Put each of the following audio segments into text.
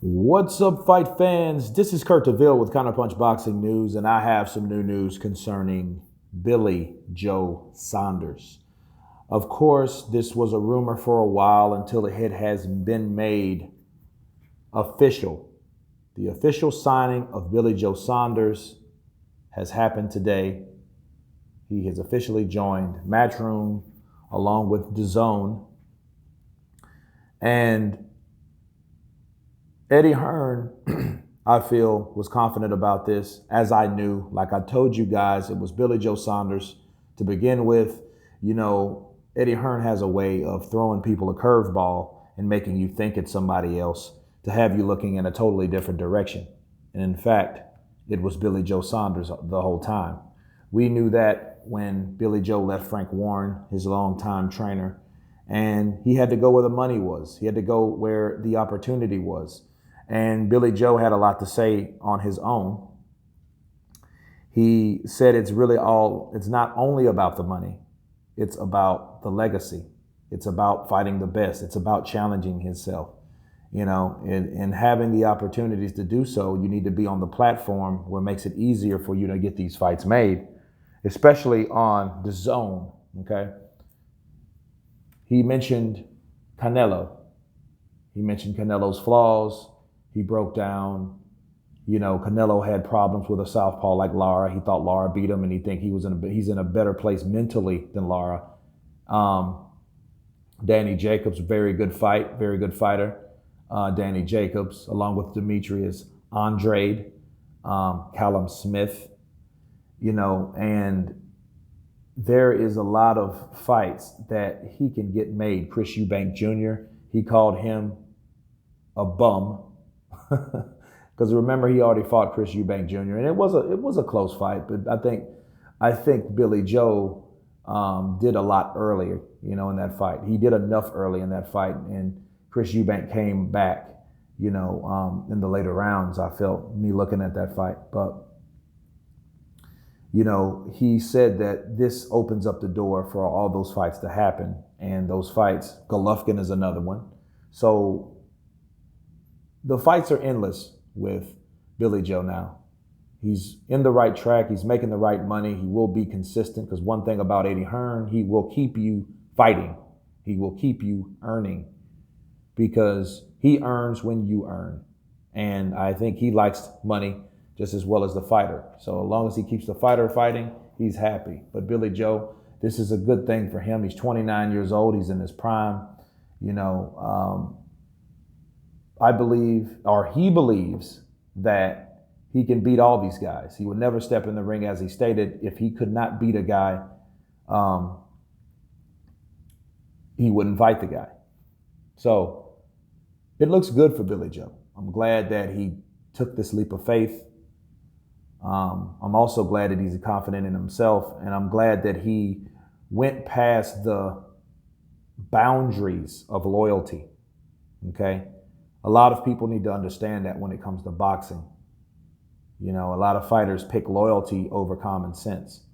What's up, fight fans? This is Kurt DeVille with Counterpunch Boxing News, and I have some new news concerning Billy Joe Saunders. Of course, this was a rumor for a while until it has been made official. The official signing of Billy Joe Saunders has happened today. He has officially joined Matchroom along with DAZN. And Eddie Hearn, I feel, was confident about this, as I knew. Like I told you guys, it was Billy Joe Saunders to begin with. You know, Eddie Hearn has a way of throwing people a curveball and making you think it's somebody else to have you looking in a totally different direction. And in fact, it was Billy Joe Saunders the whole time. We knew that when Billy Joe left Frank Warren, his longtime trainer, and he had to go where the money was. He had to go where the opportunity was. And Billy Joe had a lot to say on his own. He said it's not only about the money, it's about the legacy. It's about fighting the best. It's about challenging himself. You know, and having the opportunities to do so, you need to be on the platform where it makes it easier for you to get these fights made, especially on the zone, okay? He mentioned Canelo. He mentioned Canelo's flaws. He broke down, you know, Canelo had problems with a southpaw like Lara. He thought Lara beat him, and he's in a better place mentally than Lara. Danny Jacobs, very good fighter. Danny Jacobs, along with Demetrius Andrade, Callum Smith, you know, and there is a lot of fights that he can get made. Chris Eubank Jr., he called him a bum. Because remember, he already fought Chris Eubank Jr. and it was a close fight, but I think Billy Joe did a lot earlier, you know, in that fight. He did enough early in that fight, and Chris Eubank came back, you know, in the later rounds. I felt me looking at that fight, but you know, he said that this opens up the door for all those fights to happen, and those fights, Golovkin is another one. So the fights are endless with Billy Joe now. He's in the right track. He's making the right money. He will be consistent, because one thing about Eddie Hearn, he will keep you fighting. He will keep you earning, because he earns when you earn. And I think he likes money just as well as the fighter. So as long as he keeps the fighter fighting, he's happy. But Billy Joe, this is a good thing for him. He's 29 years old. He's in his prime. You know, I believe, or he believes, that he can beat all these guys. He would never step in the ring, as he stated. If he could not beat a guy, he wouldn't fight the guy. So it looks good for Billy Joe. I'm glad that he took this leap of faith. I'm also glad that he's confident in himself, and I'm glad that he went past the boundaries of loyalty, okay? A lot of people need to understand that when it comes to boxing. You know, a lot of fighters pick loyalty over common sense.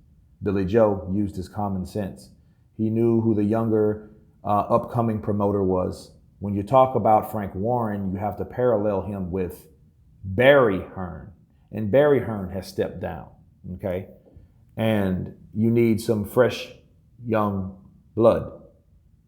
Billy Joe used his common sense. He knew who the younger upcoming promoter was. When you talk about Frank Warren, you have to parallel him with Barry Hearn. And Barry Hearn has stepped down, okay? And you need some fresh young blood.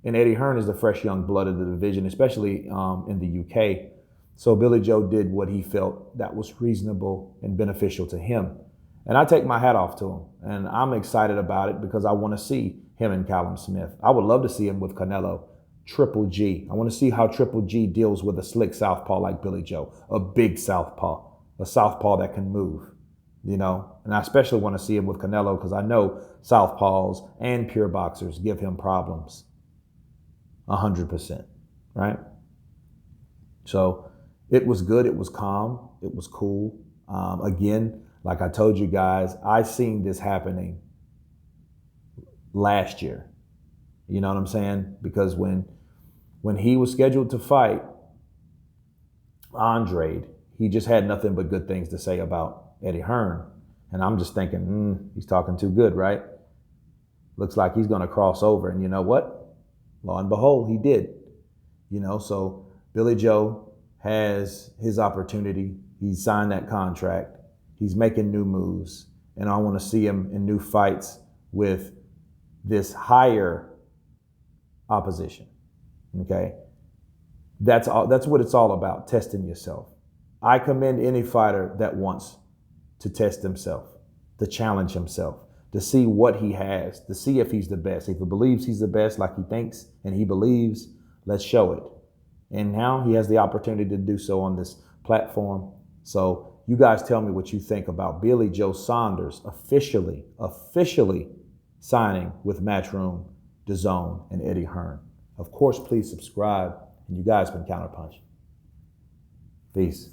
And Eddie Hearn is the fresh young blood of the division, especially in the UK. So Billy Joe did what he felt that was reasonable and beneficial to him. And I take my hat off to him. And I'm excited about it, because I want to see him and Callum Smith. I would love to see him with Canelo. Triple G. I want to see how Triple G deals with a slick southpaw like Billy Joe, a big southpaw, a southpaw that can move, you know. And I especially want to see him with Canelo, because I know southpaws and pure boxers give him problems 100%, right? So it was good. It was calm. It was cool. Again, like I told you guys, I seen this happening last year. You know what I'm saying? Because when he was scheduled to fight Andrade, he just had nothing but good things to say about Eddie Hearn. And I'm just thinking, he's talking too good, right? Looks like he's going to cross over. And you know what? Lo and behold, he did. You know, so Billy Joe has his opportunity. He's signed that contract. He's making new moves. And I want to see him in new fights with this higher opposition. Okay? That's what it's all about, testing yourself. I commend any fighter that wants to test himself, to challenge himself, to see what he has, to see if he's the best. If he believes he's the best like he thinks and he believes, let's show it. And now he has the opportunity to do so on this platform. So you guys tell me what you think about Billy Joe Saunders officially signing with Matchroom, DAZN, and Eddie Hearn. Of course, please subscribe. And you guys been Counterpunch. Peace.